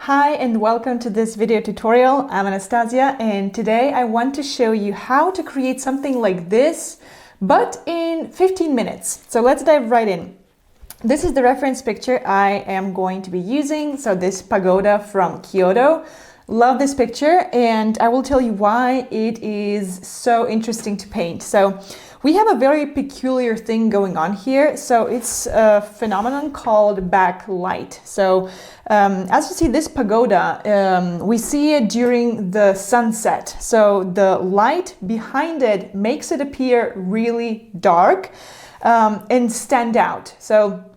Hi and welcome to this video tutorial. I'm Anastasia and today I want to show you how to create something like this, but in 15 minutes. So let's dive right in. This is the reference picture I am going to be using. So this pagoda from Kyoto. Love this picture and I will tell you why it is so interesting to paint. So we have a very peculiar thing going on here. So it's a phenomenon called backlight. So as you see this pagoda, we see it during the sunset. So the light behind it makes it appear really dark and stand out. So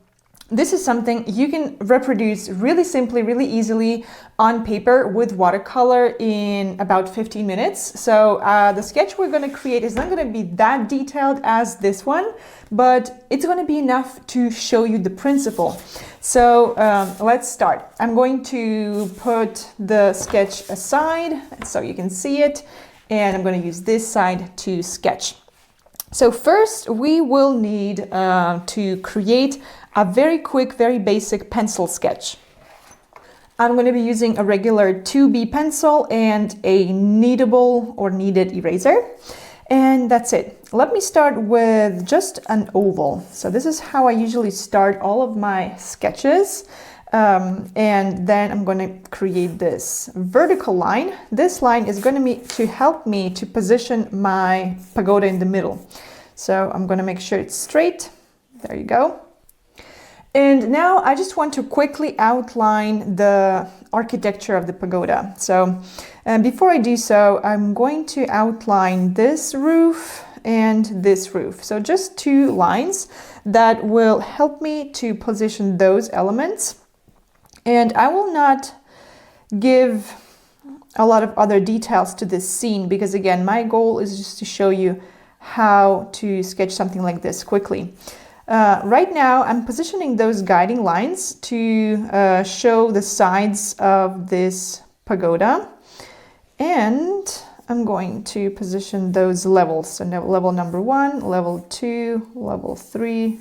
this is something you can reproduce really simply, really easily on paper with watercolor in about 15 minutes. So the sketch we're going to create is not going to be that detailed as this one, but it's going to be enough to show you the principle. So let's start. I'm going to put the sketch aside so you can see it, and I'm going to use this side to sketch. So first we will need to create a very quick, very basic pencil sketch. I'm going to be using a regular 2B pencil and a kneadable or kneaded eraser. And that's it. Let me start with just an oval. So this is how I usually start all of my sketches. And then I'm going to create this vertical line. This line is going to help me to position my pagoda in the middle. So I'm going to make sure it's straight. There you go. And now I just want to quickly outline the architecture of the pagoda. So before I do so, I'm going to outline this roof and this roof. So just two lines that will help me to position those elements. And I will not give a lot of other details to this scene because again, my goal is just to show you how to sketch something like this quickly. Right now, I'm positioning those guiding lines to show the sides of this pagoda. And I'm going to position those levels. So level number 1, level 2, level 3,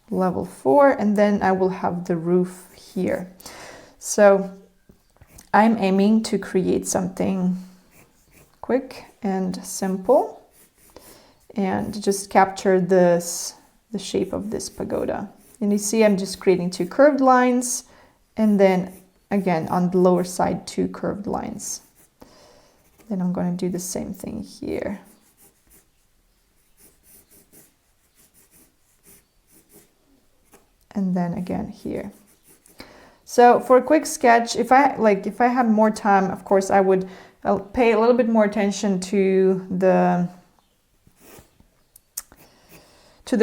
level 4, and then I will have the roof here. So I'm aiming to create something quick and simple and just capture the shape of this pagoda. And you see I'm just creating two curved lines and then again on the lower side two curved lines. Then I'm going to do the same thing here. And then again here. So for a quick sketch, if I had more time, of course I'll pay a little bit more attention to the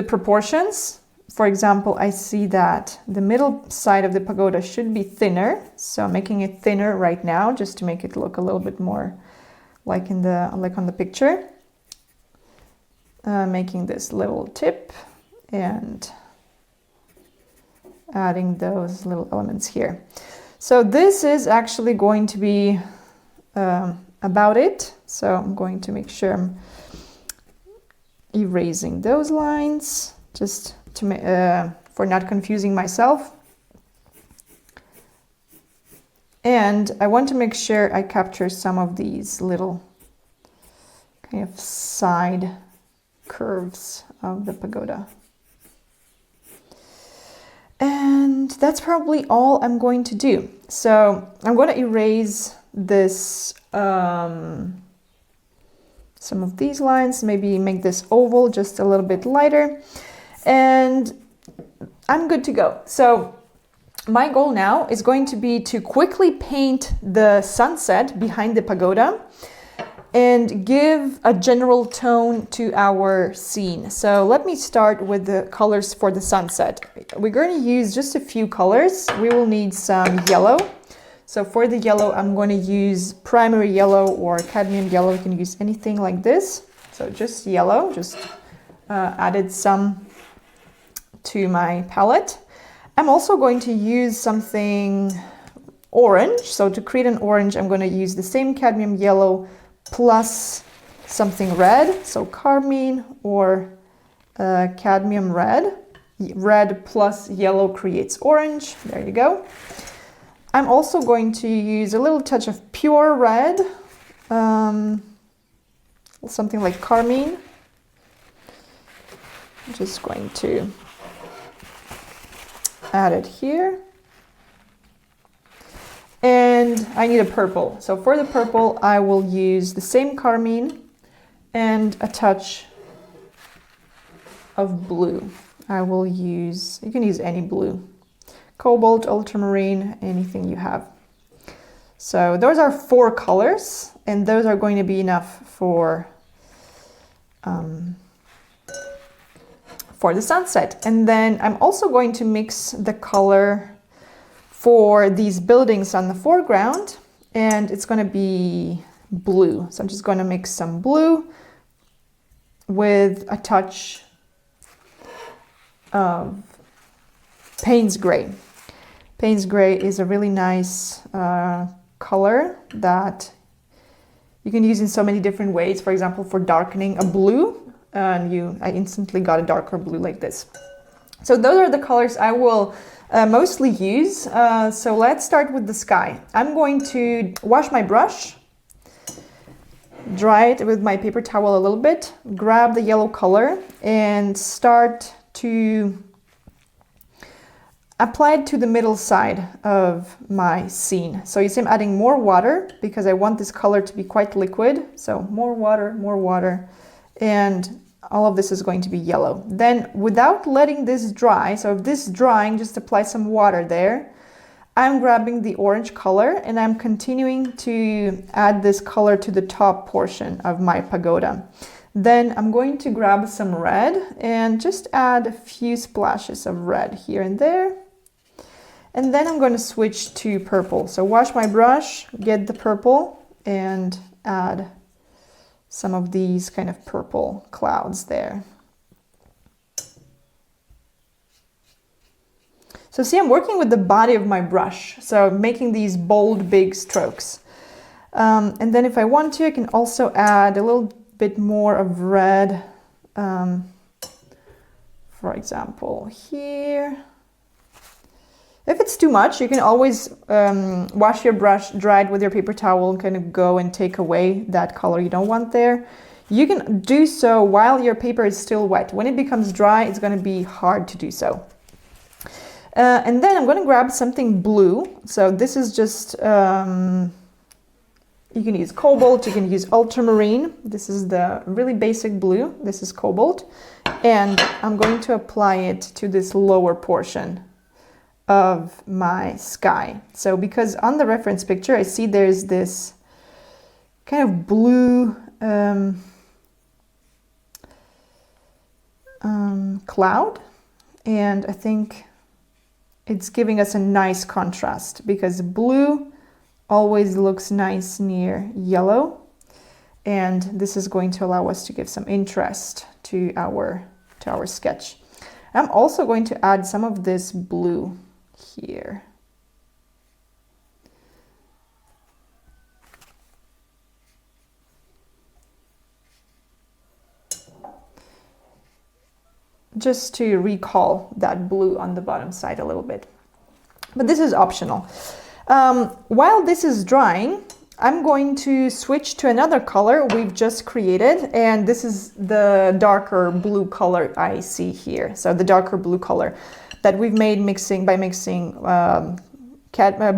proportions. For example, I see that the middle side of the pagoda should be thinner, so I'm making it thinner right now just to make it look a little bit more like on the picture. Making this little tip and adding those little elements here. So this is actually going to be about it. So I'm going to make sure I'm erasing those lines just to for not confusing myself. And I want to make sure I capture some of these little kind of side curves of the pagoda. And that's probably all I'm going to do. So I'm going to erase this some of these lines, maybe make this oval just a little bit lighter, and I'm good to go. So my goal now is going to be to quickly paint the sunset behind the pagoda and give a general tone to our scene. So let me start with the colors for the sunset. We're going to use just a few colors. We will need some yellow. So for the yellow, I'm going to use primary yellow or cadmium yellow. You can use anything like this. So just yellow, just added some to my palette. I'm also going to use something orange. So to create an orange, I'm going to use the same cadmium yellow plus something red. So carmine or cadmium red. Red plus yellow creates orange. There you go. I'm also going to use a little touch of pure red, something like carmine. I'm just going to add it here. And I need a purple. So for the purple, I will use the same carmine and a touch of blue. I will use, you can use any blue, cobalt, ultramarine, anything you have. So those are 4 colors, and those are going to be enough for the sunset. And then I'm also going to mix the color for these buildings on the foreground, and it's going to be blue. So I'm just going to mix some blue with a touch of Payne's gray. Payne's gray is a really nice color that you can use in so many different ways. For example, for darkening a blue, and I instantly got a darker blue like this. So those are the colors I will mostly use. So let's start with the sky. I'm going to wash my brush, dry it with my paper towel a little bit, grab the yellow color and start to apply it to the middle side of my scene. So you see I'm adding more water because I want this color to be quite liquid. So more water, and all of this is going to be yellow. Then without letting this dry, so if this is drying, just apply some water there. I'm grabbing the orange color and I'm continuing to add this color to the top portion of my pagoda. Then I'm going to grab some red and just add a few splashes of red here and there. And then I'm going to switch to purple. So wash my brush, get the purple, and add some of these kind of purple clouds there. So see, I'm working with the body of my brush, so making these bold, big strokes. And then if I want to, I can also add a little bit more of red, for example, here. If it's too much, you can always wash your brush, dry it with your paper towel, and kind of go and take away that color you don't want there. You can do so while your paper is still wet. When it becomes dry, it's going to be hard to do so. And then I'm going to grab something blue. So this is just, you can use cobalt, you can use ultramarine. This is the really basic blue. This is cobalt. And I'm going to apply it to this lower portion of my sky. So because on the reference picture, I see there's this kind of blue cloud, and I think it's giving us a nice contrast because blue always looks nice near yellow, and this is going to allow us to give some interest to our sketch. I'm also going to add some of this blue here. Just to recall that blue on the bottom side a little bit. But this is optional. While this is drying, I'm going to switch to another color we've just created, and this is the darker blue color I see here. So the darker blue color that we've made by mixing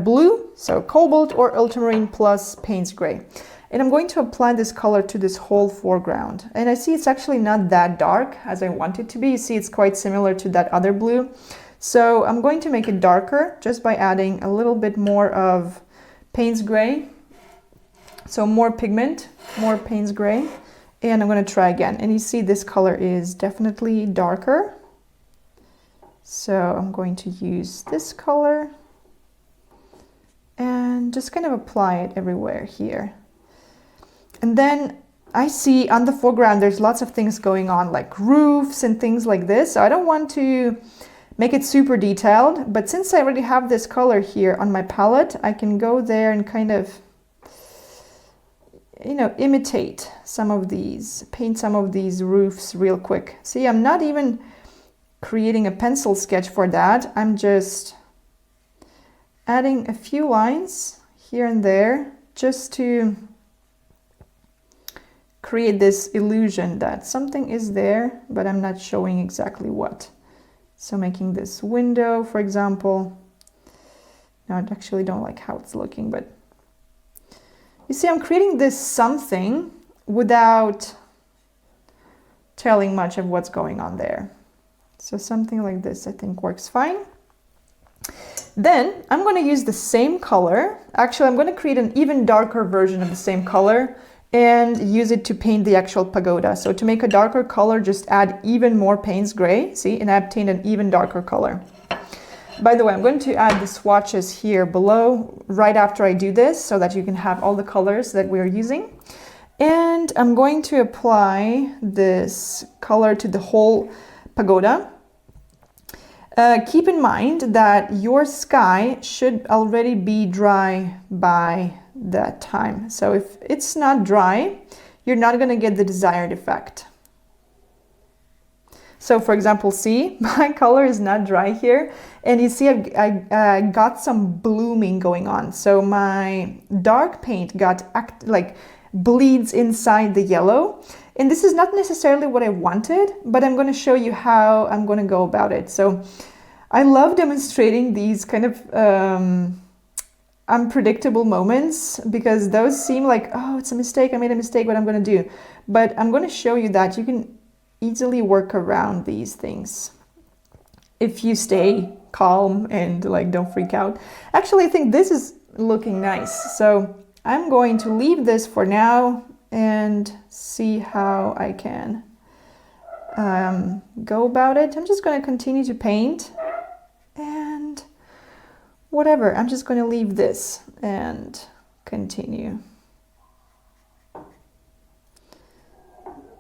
blue, so cobalt or ultramarine plus Payne's gray. And I'm going to apply this color to this whole foreground. And I see it's actually not that dark as I want it to be. You see it's quite similar to that other blue. So I'm going to make it darker just by adding a little bit more of Payne's gray. So more pigment, more Payne's gray. And I'm going to try again. And you see this color is definitely darker. So I'm going to use this color and just kind of apply it everywhere here. And then I see on the foreground there's lots of things going on, like roofs and things like this. So I don't want to make it super detailed, but since I already have this color here on my palette, I can go there and kind of, you know, imitate some of these, paint some of these roofs real quick. See, I'm not even creating a pencil sketch for that. I'm just adding a few lines here and there just to create this illusion that something is there, but I'm not showing exactly what. So making this window, for example. No, I actually don't like how it's looking, but you see, I'm creating this something without telling much of what's going on there. So something like this, I think, works fine. Then I'm going to use the same color. Actually, I'm going to create an even darker version of the same color and use it to paint the actual pagoda. So to make a darker color, just add even more Payne's gray, see, and I obtained an even darker color. By the way, I'm going to add the swatches here below right after I do this so that you can have all the colors that we're using. And I'm going to apply this color to the whole pagoda. Keep in mind that your sky should already be dry by that time. So if it's not dry, you're not going to get the desired effect. So for example, see, my color is not dry here. And you see I got some blooming going on. So my dark paint got bleeds inside the yellow. And this is not necessarily what I wanted, but I'm going to show you how I'm going to go about it. So I love demonstrating these kind of unpredictable moments because those seem like, oh, it's a mistake, I made a mistake, what I'm going to do. But I'm going to show you that you can easily work around these things if you stay calm and like don't freak out. Actually, I think this is looking nice. So I'm going to leave this for now and see how I can go about it. I'm just going to continue to paint and whatever. I'm just going to leave this and continue.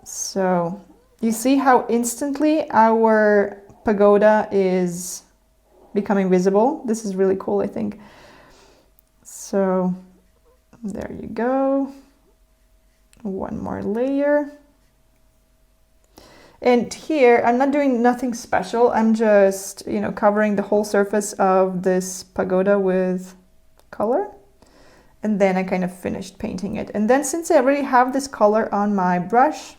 So you see how instantly our pagoda is becoming visible. This is really cool, I think. So there you go. One more layer. And here I'm not doing nothing special. I'm just, covering the whole surface of this pagoda with color. And then I kind of finished painting it. And then since I already have this color on my brush,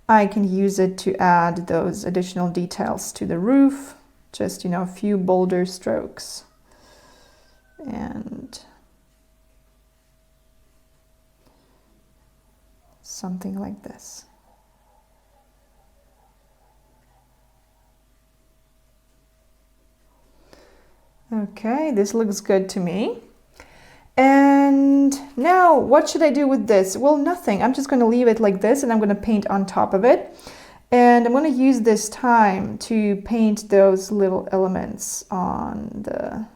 I can use it to add those additional details to the roof. Just, a few bolder strokes. And something like this. Okay, this looks good to me. And now what should I do with this? Well, nothing. I'm just going to leave it like this and I'm going to paint on top of it. And I'm going to use this time to paint those little elements on the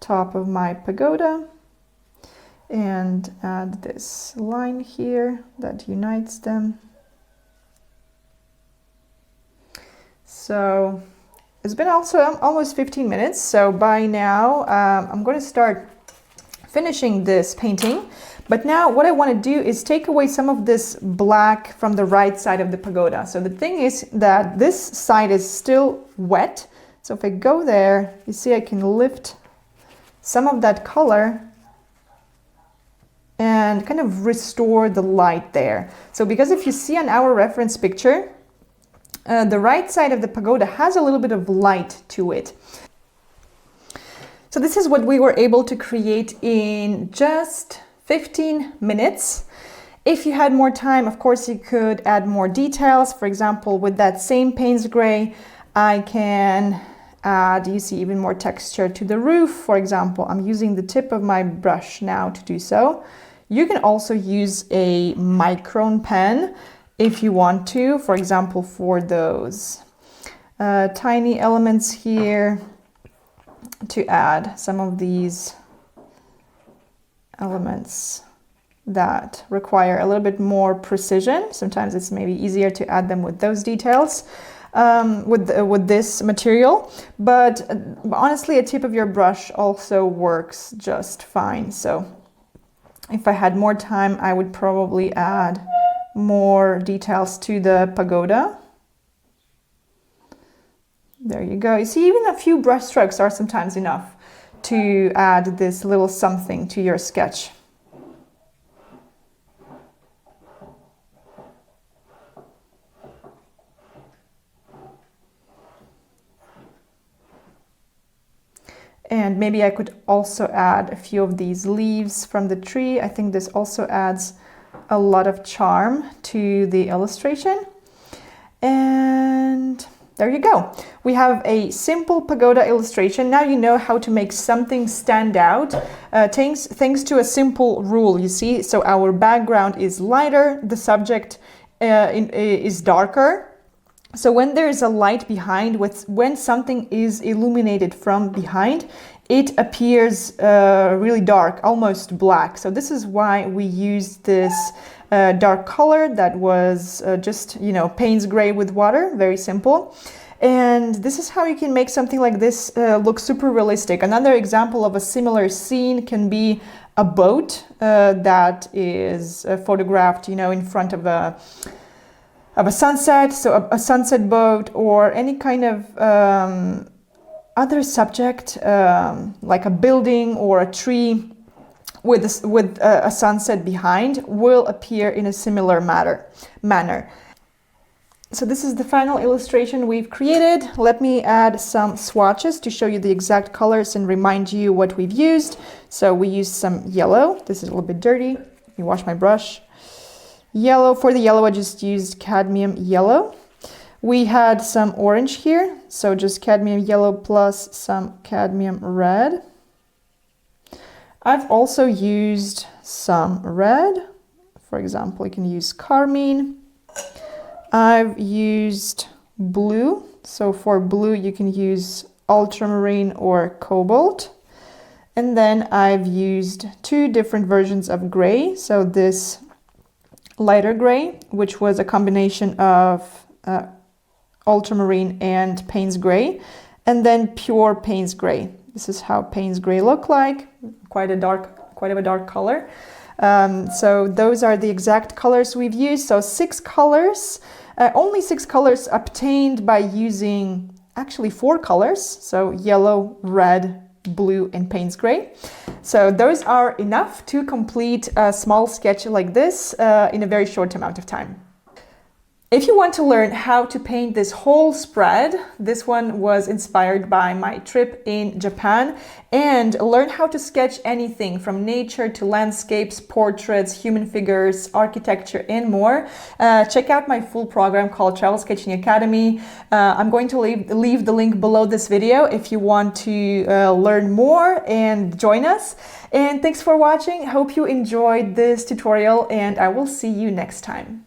top of my pagoda and add this line here that unites them. So it's been also almost 15 minutes, so by now I'm going to start finishing this painting. But now what I want to do is take away some of this black from the right side of the pagoda. So the thing is that this side is still wet. So if I go there, you see I can lift some of that color and kind of restore the light there. So because if you see on our reference picture, the right side of the pagoda has a little bit of light to it. So this is what we were able to create in just 15 minutes. If you had more time, of course, you could add more details. For example, with that same Payne's gray, I can add, you see, even more texture to the roof. For example, I'm using the tip of my brush now to do so. You can also use a micron pen if you want to, for example, for those tiny elements here, to add some of these elements that require a little bit more precision. Sometimes it's maybe easier to add them with those details, with this material, but honestly, a tip of your brush also works just fine. So if I had more time, I would probably add more details to the pagoda. There you go. You see, even a few brush strokes are sometimes enough to add this little something to your sketch. And maybe I could also add a few of these leaves from the tree. I think this also adds a lot of charm to the illustration. And there you go. We have a simple pagoda illustration. Now you know how to make something stand out, thanks to a simple rule, you see. So our background is lighter, the subject is darker. So when there is a light behind, when something is illuminated from behind, it appears really dark, almost black. So this is why we used this dark color that was just, you know, Payne's gray with water, very simple. And this is how you can make something like this look super realistic. Another example of a similar scene can be a boat that is photographed, you know, in front of a sunset, so a sunset boat, or any kind of other subject, like a building or a tree with a sunset behind, will appear in a similar manner. So this is the final illustration we've created. Let me add some swatches to show you the exact colors and remind you what we've used. So we used some yellow. This is a little bit dirty. Let me wash my brush. Yellow, for the yellow I just used cadmium yellow. We had some orange here, so just cadmium yellow plus some cadmium red. I've also used some red. For example, you can use carmine. I've used blue, so for blue you can use ultramarine or cobalt. And then I've used two different versions of gray, so this lighter gray, which was a combination of ultramarine and Payne's gray, and then pure Payne's gray. This is how Payne's gray look like, quite of a dark color. So those are the exact colors we've used. So 6 colors, only 6 colors obtained by using actually 4 colors. So yellow, red, blue, and Payne's gray. So those are enough to complete a small sketch like this in a very short amount of time. If you want to learn how to paint this whole spread, this one was inspired by my trip in Japan, and learn how to sketch anything from nature to landscapes, portraits, human figures, architecture, and more. Check out my full program called Travel Sketching Academy. I'm going to leave the link below this video if you want to learn more and join us. And thanks for watching. Hope you enjoyed this tutorial, and I will see you next time.